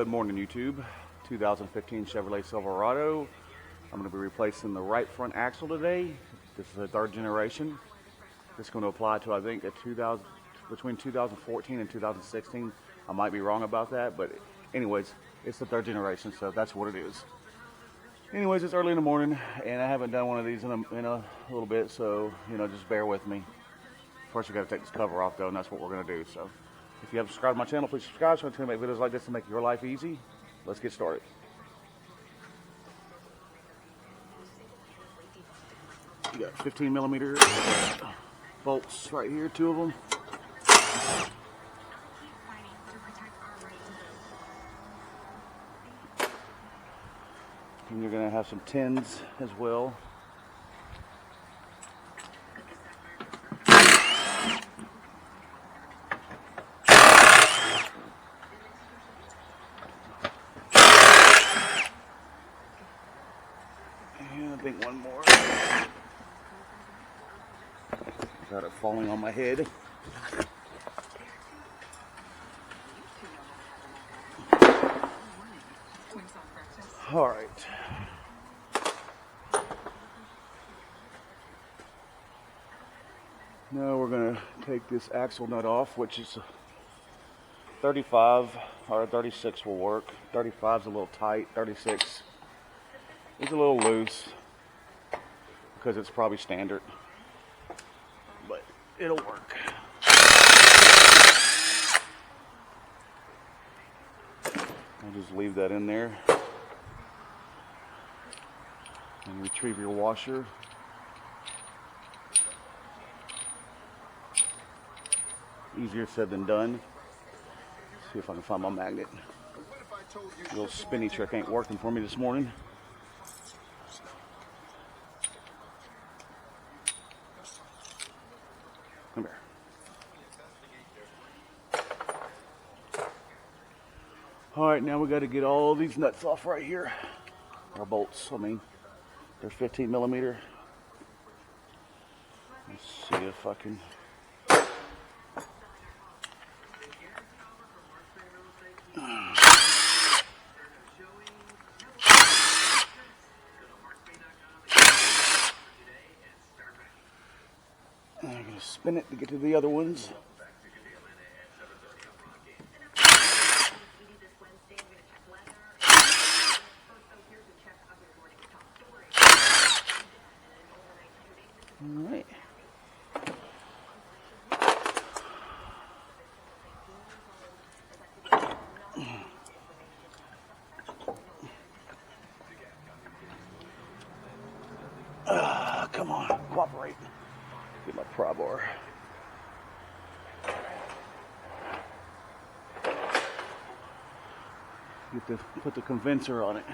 morning, YouTube. 2015 Chevrolet Silverado. I'm going to be replacing the right front axle today. This is a third generation. This is going to apply to, I think, between 2014 and 2016. I might be wrong about that, but anyways, it's the third generation, so that's what it is. Anyways, it's early in the morning, and I haven't done one of these in a little bit, so, just bear with me. First, we got to take this cover off, though, and that's what we're going to do. So, if you haven't subscribed to my channel, please subscribe. So I'm going to make videos like this to make your life easy. Let's get started. You got 15 millimeter bolts right here, 2 of them. And you're going to have some 10s as well. And I think one more. Got it falling on my head. All right. Now we're going to take this axle nut off, which is 35 or 36 will work. 35 is a little tight. 36 is a little loose because it's probably standard, but it'll work. I'll just leave that in there and retrieve your washer. Easier said than done. See if I can find my magnet. The little spinny trick ain't working for me this morning. Come here. Alright, now we got to get all these nuts off right here. Or bolts, I mean. They're 15 millimeter. Let's see if I can. I'm going to spin it to get to the other ones. All right. Come on, cooperate. Get my pry bar. Put the condenser on it.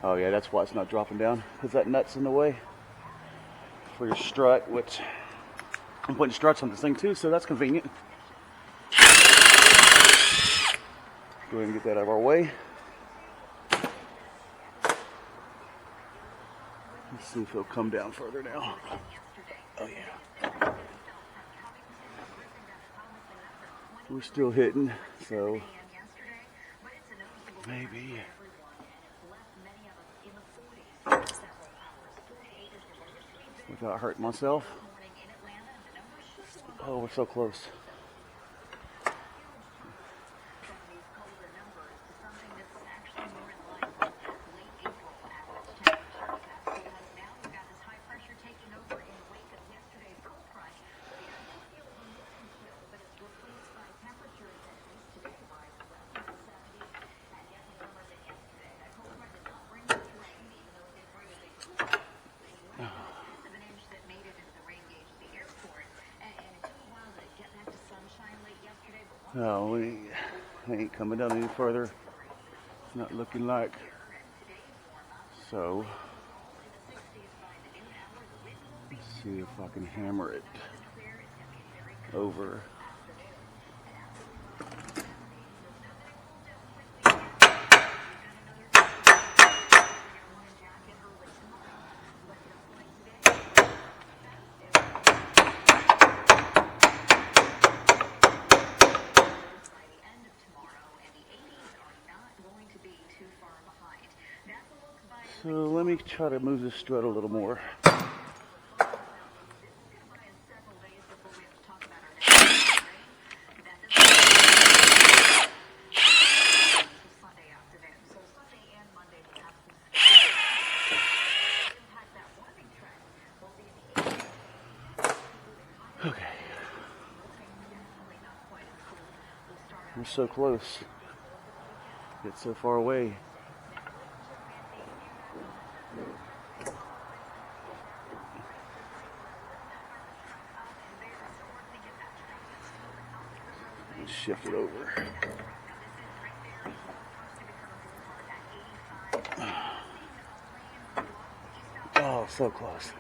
Oh yeah, that's why it's not dropping down, because that nut's in the way for your strut, which I'm putting struts on this thing too, so that's convenient. Go ahead and get that out of our way. Let's see if it'll come down further now. Oh yeah. We're still hitting, so maybe. Without hurting myself. Oh, we're so close. No, we ain't coming down any further. It's not looking like. So, let's see if I can hammer it over. So let me try to move this strut a little more. Okay. We're so close. It's so far away. Let's shift it over. Oh, so close.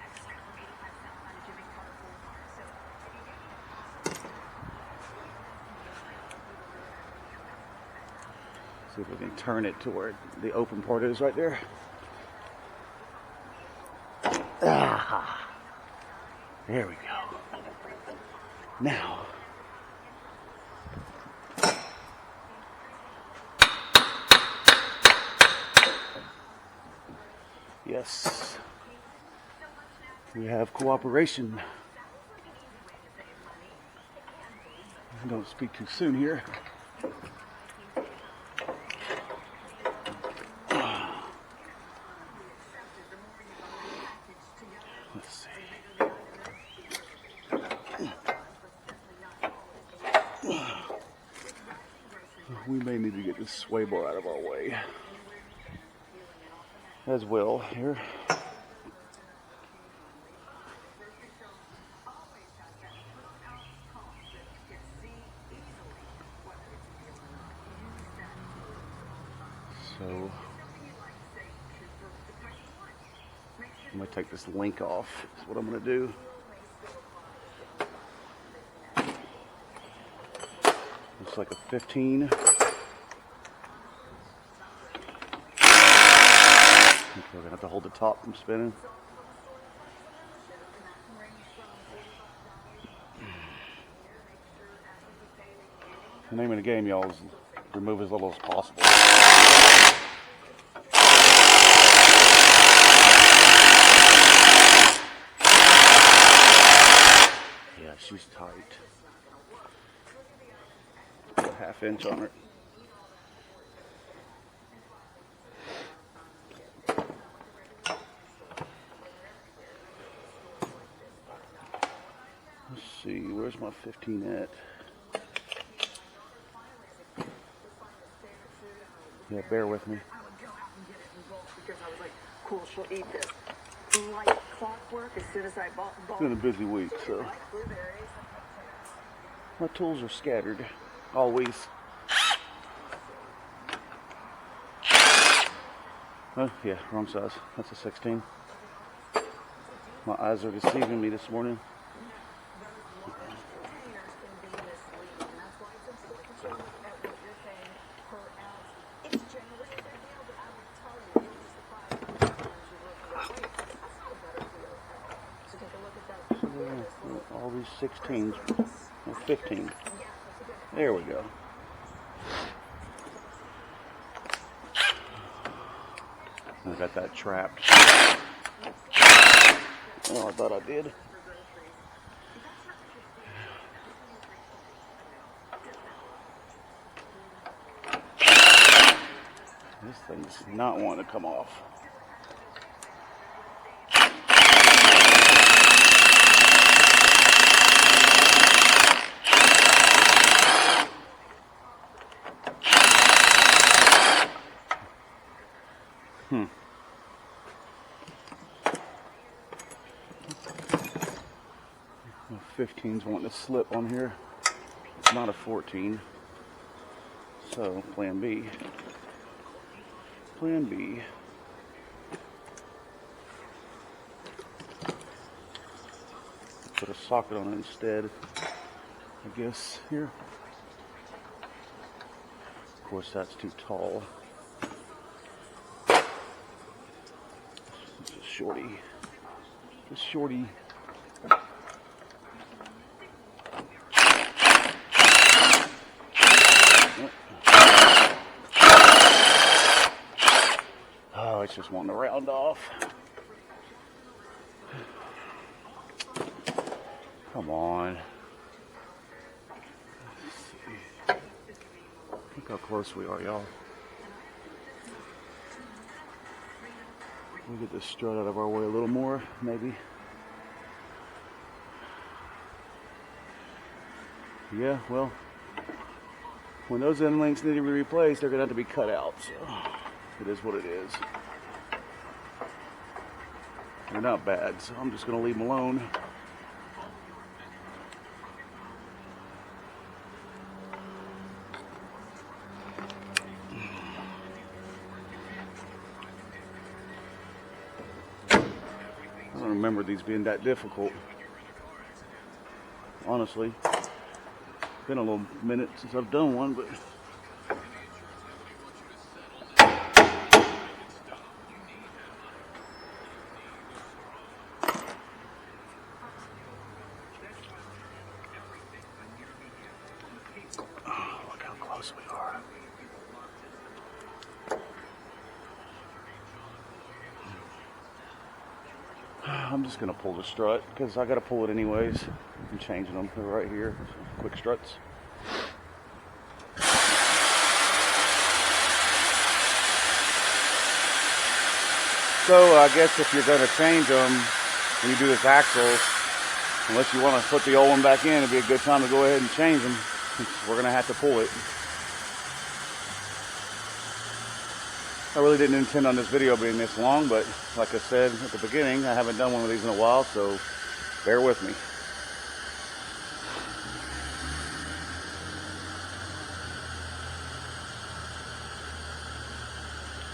See if we can turn it to where the open part is right there. Ah, there we go. Now, yes, we have cooperation. Don't speak too soon here. Let's see. We may need to get this sway bar out of our way as well here. So I'm going to take this link off. That's what I'm going to do. Looks like a 15. Okay, we're going to have to hold the top from spinning. The name of the game, y'all, is remove as little as possible. Yeah, she's tight. Put a ½ inch on her. Let's see, where's my 15 at? Yeah, bear with me. I would go out and get it in bulk because I was like, cool, she'll eat this. Like clockwork, as soon as I bought It's been a busy week, so my tools are scattered, always. Oh, yeah, wrong size. That's a 16. My eyes are deceiving me this morning. All these 16s, or 15. There we go. I got that trapped. Oh, I thought I did. This thing's not wanting to come off. Hmm. 15's wanting to slip on here. It's not a 14. So, plan B. Plan B. Put a socket on it instead, I guess, here. Of course, that's too tall. It's a shorty. It's shorty. it's just wanting to round off. Come on. Look how close we are, y'all. We'll get this strut out of our way a little more, maybe. Yeah, well, when those end links need to be replaced, they're going to have to be cut out, so it is what it is. They're not bad, so I'm just going to leave them alone. I don't remember these being that difficult, honestly. Been a little minute since I've done one, but oh, look how close we are. I'm just gonna pull the strut because I gotta pull it anyways. I'm changing them. They're right here. Quick struts. So I guess if you're gonna change them when you do this axle, unless you want to put the old one back in, it'd be a good time to go ahead and change them. We're gonna have to pull it. I really didn't intend on this video being this long, but like I said at the beginning, I haven't done one of these in a while, so bear with me.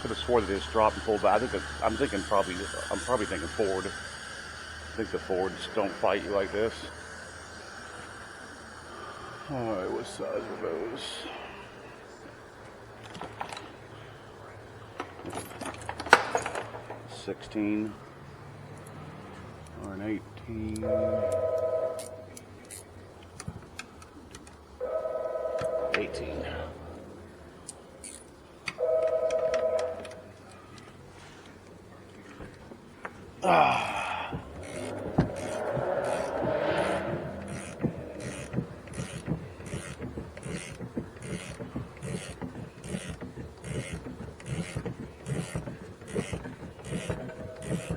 Could have swore that this dropped and pulled back. I'm probably thinking forward. I think the Fords don't fight you like this. Alright, what size are those? $16 or an $18. $18.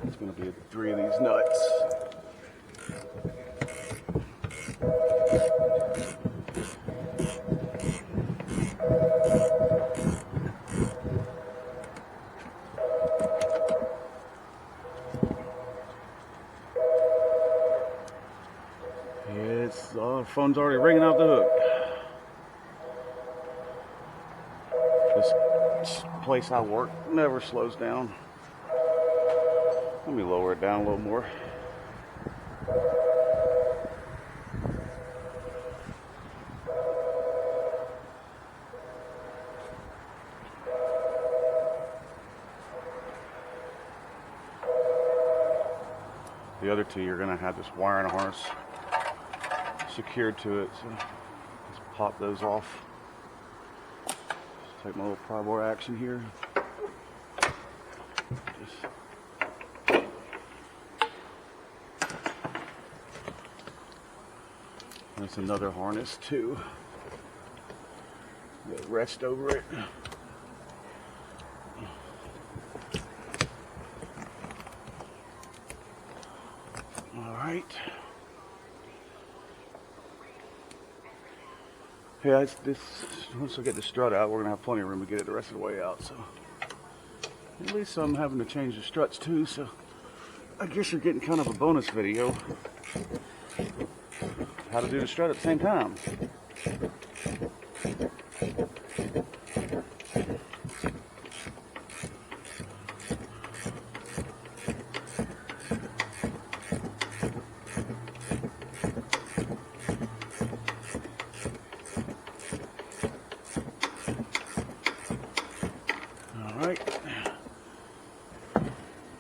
It's going to be 3 of these nuts. The phone's already ringing out the hook. This place I work never slows down. Let me lower it down a little more. The other two, you're going to have this wiring harness secured to it, so just pop those off. Just take my little pry bar action here. There's another harness too. Got rest over it. All right. Yeah, it's this. Once I get the strut out, we're gonna have plenty of room to get it the rest of the way out. So at least I'm having to change the struts too. So I guess you're getting kind of a bonus video. How to do the strut at the same time.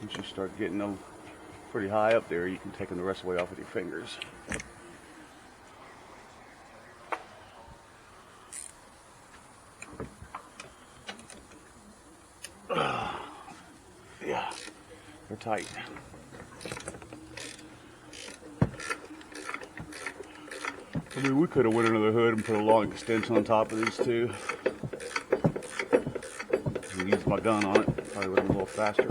Once you start getting them pretty high up there, you can take them the rest of the way off with your fingers. They're tight. I mean, we could have went under the hood and put a long extension on top of these two. And used my gun on it. Probably would have been a little faster.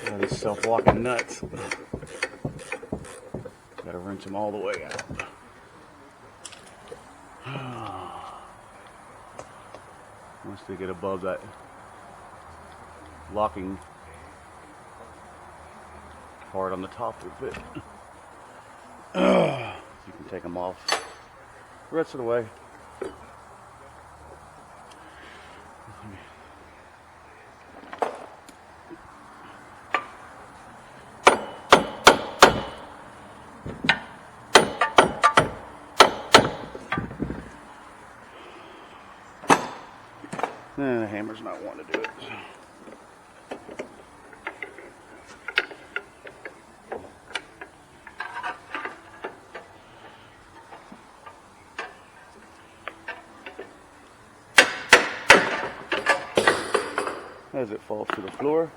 Got these self-walking nuts. Gotta wrench them all the way out. Once they get above that locking part on the top of it, you can take them off the rest of the way. The hammer's not wanting to do it. As it falls to the floor.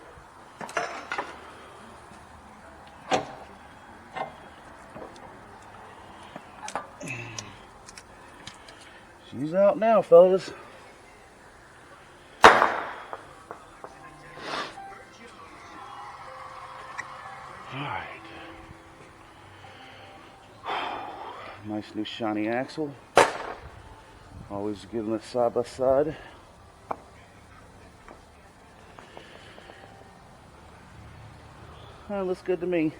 She's out now, fellas. Alright. Nice new shiny axle. Always giving it side by side. Looks good to me.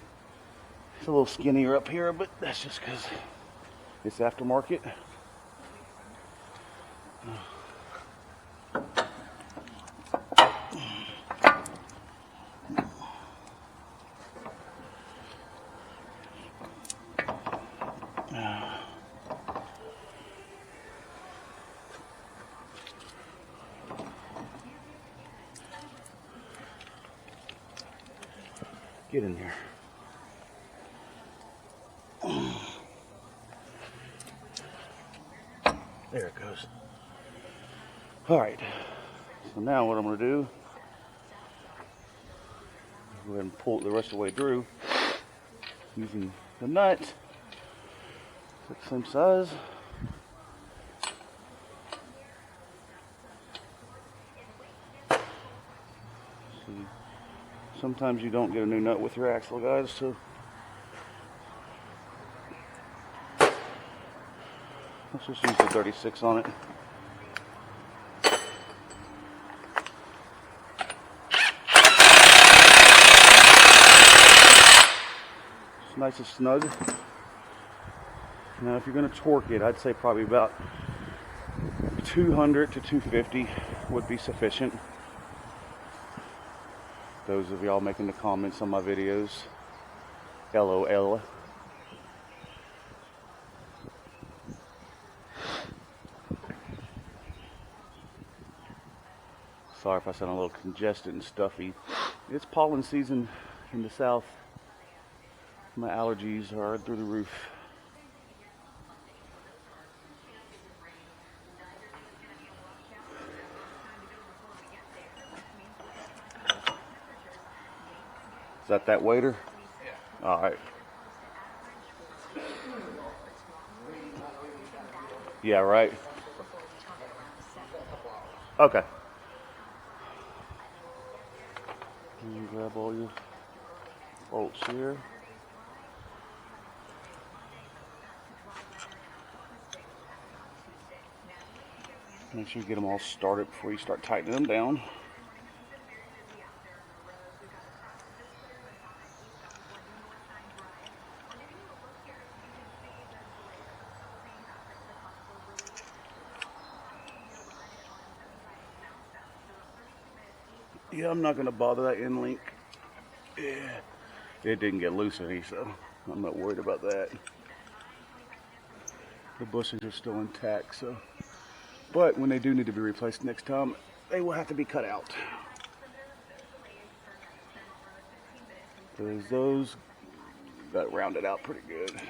It's a little skinnier up here, but that's just because it's aftermarket. Get in there. There it goes. All right. So now what I'm going to do, go ahead and pull it the rest of the way through using the nut. It's the same size. See, sometimes you don't get a new nut with your axle, guys, so let's just use the 36 on it. It's nice and snug. Now if you're going to torque it, I'd say probably about 200 to 250 would be sufficient. Those of y'all making the comments on my videos, LOL. Sorry if I sound a little congested and stuffy. It's pollen season in the south. My allergies are through the roof. Is that waiter? Yeah. All right. Yeah, right. Okay. You grab all your bolts here. Make sure you get them all started before you start tightening them down. Yeah, I'm not going to bother that end link. Yeah, it didn't get loose any, so I'm not worried about that. The bushings are still intact, so. But when they do need to be replaced next time, they will have to be cut out. Because those got rounded out pretty good.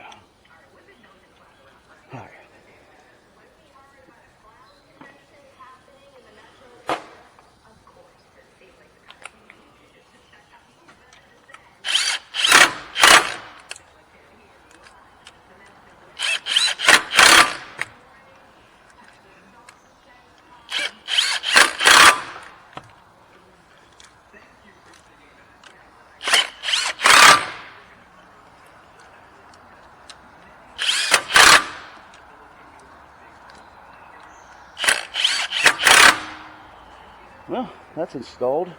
Well, that's installed.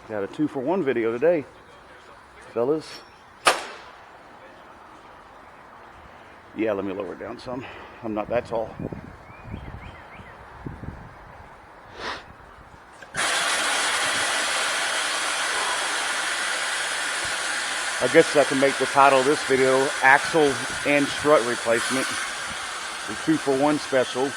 Got a 2-for-1 video today, fellas. Yeah, let me lower it down some. I'm not that tall. I guess I can make the title of this video Axle and Strut Replacement. The 2-for-1 special.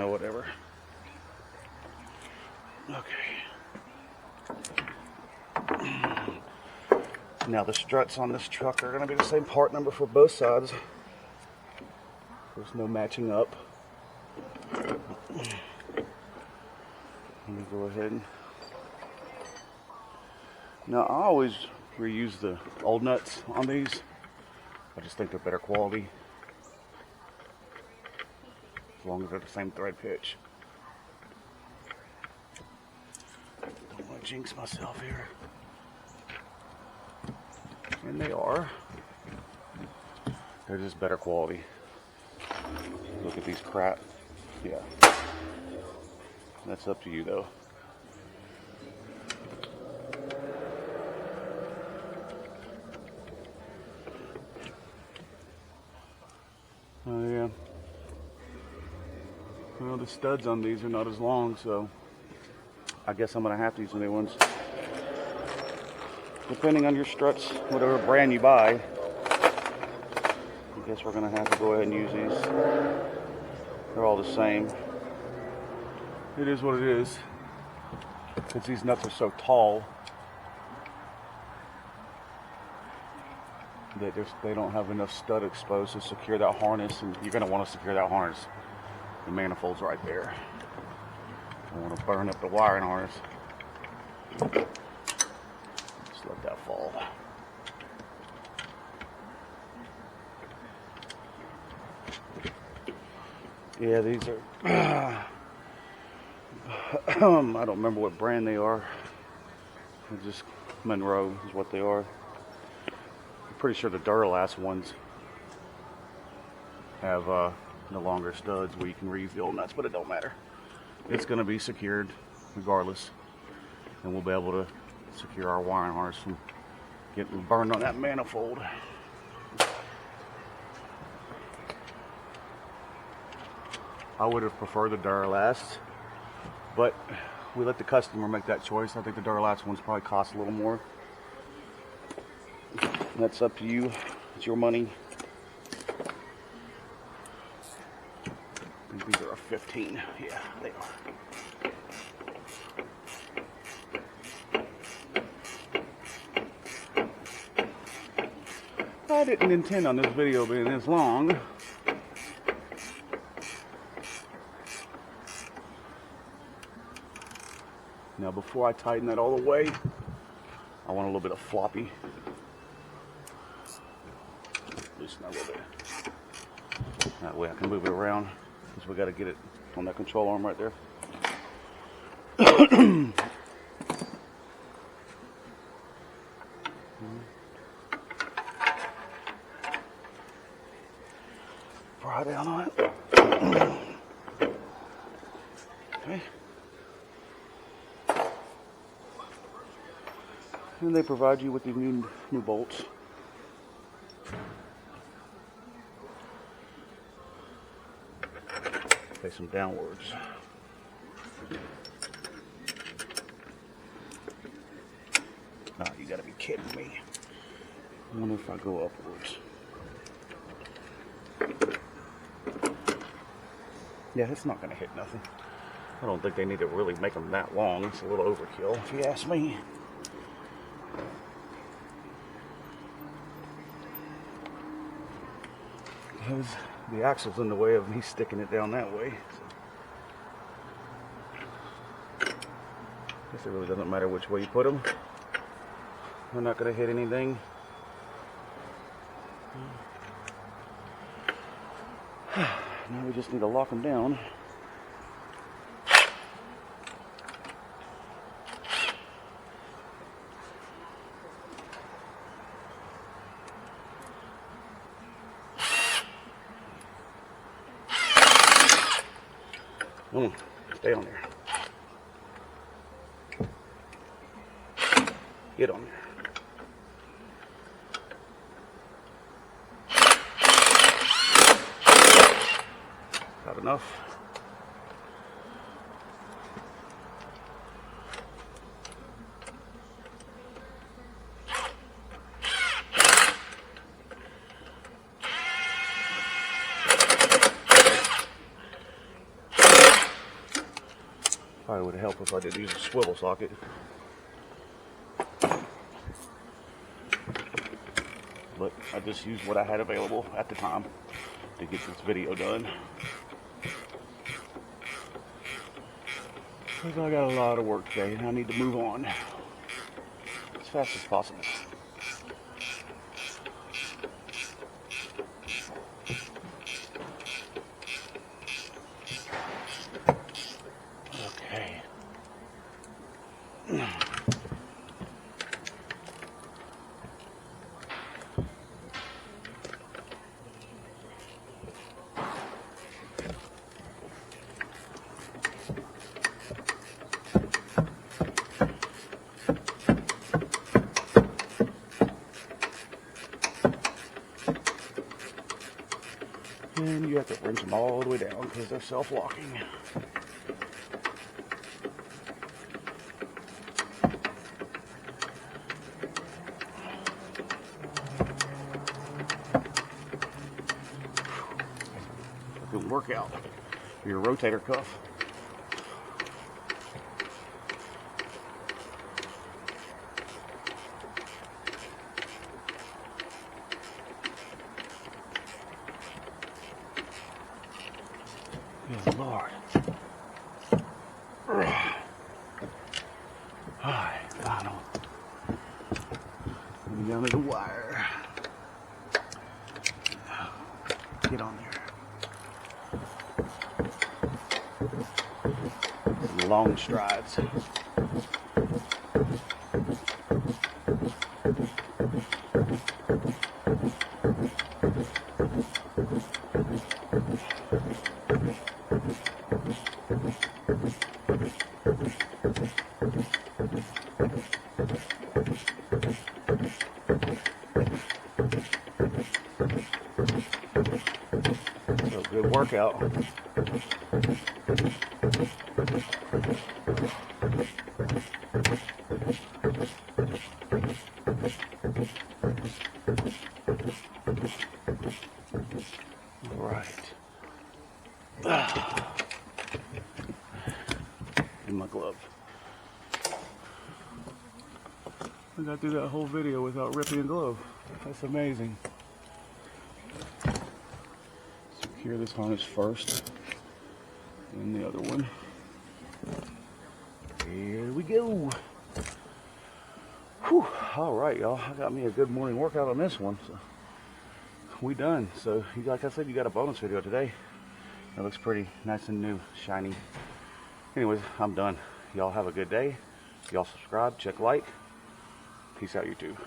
Whatever. Okay. Now the struts on this truck are going to be the same part number for both sides. There's no matching up. Let me go ahead. Now I always reuse the old nuts on these. I just think they're better quality. As long as they're the same thread pitch. Don't want to jinx myself here. And they are. They're just better quality. Look at these crap. Yeah. That's up to you though. Oh yeah. Well, the studs on these are not as long, so I guess I'm going to have to use new ones. Depending on your struts, whatever brand you buy, I guess we're going to have to go ahead and use these. They're all the same. It is what it is. Because these nuts are so tall that they don't have enough stud exposed to secure that harness, and you're going to want to secure that harness. The manifold's right there. I want to burn up the wiring harness. Just let that fall. Yeah, these are I don't remember what brand they are. They're just Monroe is what they are. I'm pretty sure the Duralast ones have the longer studs where you can refill nuts, but it don't matter. It's going to be secured regardless, and we'll be able to secure our wiring harness from getting burned on that manifold. I would have preferred the Duralast, but we let the customer make that choice. I think the Duralast ones probably cost a little more. That's up to you. It's your money. I think these are a 15. Yeah, they are. I didn't intend on this video being this long. Now before I tighten that all the way, I want a little bit of floppy. Loosen that a little bit. That way I can move it around, because we got to get it on that control arm right there. Pry down on it. Okay. And they provide you with these new bolts. Place them downwards. Oh, you gotta be kidding me. I wonder if I go upwards. Yeah, it's not gonna hit nothing. I don't think they need to really make them that long. It's a little overkill, if you ask me. because the axle's in the way of me sticking it down that way. So, I guess it really doesn't matter which way you put them. They're not going to hit anything. Now we just need to lock them down. Stay on there. Get on there. Not enough. Probably would have helped if I did use a swivel socket. But I just used what I had available at the time to get this video done. Because I got a lot of work today and I need to move on as fast as possible. Okay. And you have to wrench them all the way down because they're self-locking. Good workout for your rotator cuff. Good Lord. Alright, final. Moving down to the wire. Get on there. Long strides. So good workout. All right. In my glove. I got through that whole video without ripping a glove. That's amazing. Secure this harness first, and the other one. Here we go. Whew. All right, y'all. I got me a good morning workout on this one. So we done. So, like I said, you got a bonus video today. It looks pretty nice and new, shiny. Anyways, I'm done. Y'all have a good day. Y'all subscribe, check like. Peace out, YouTube.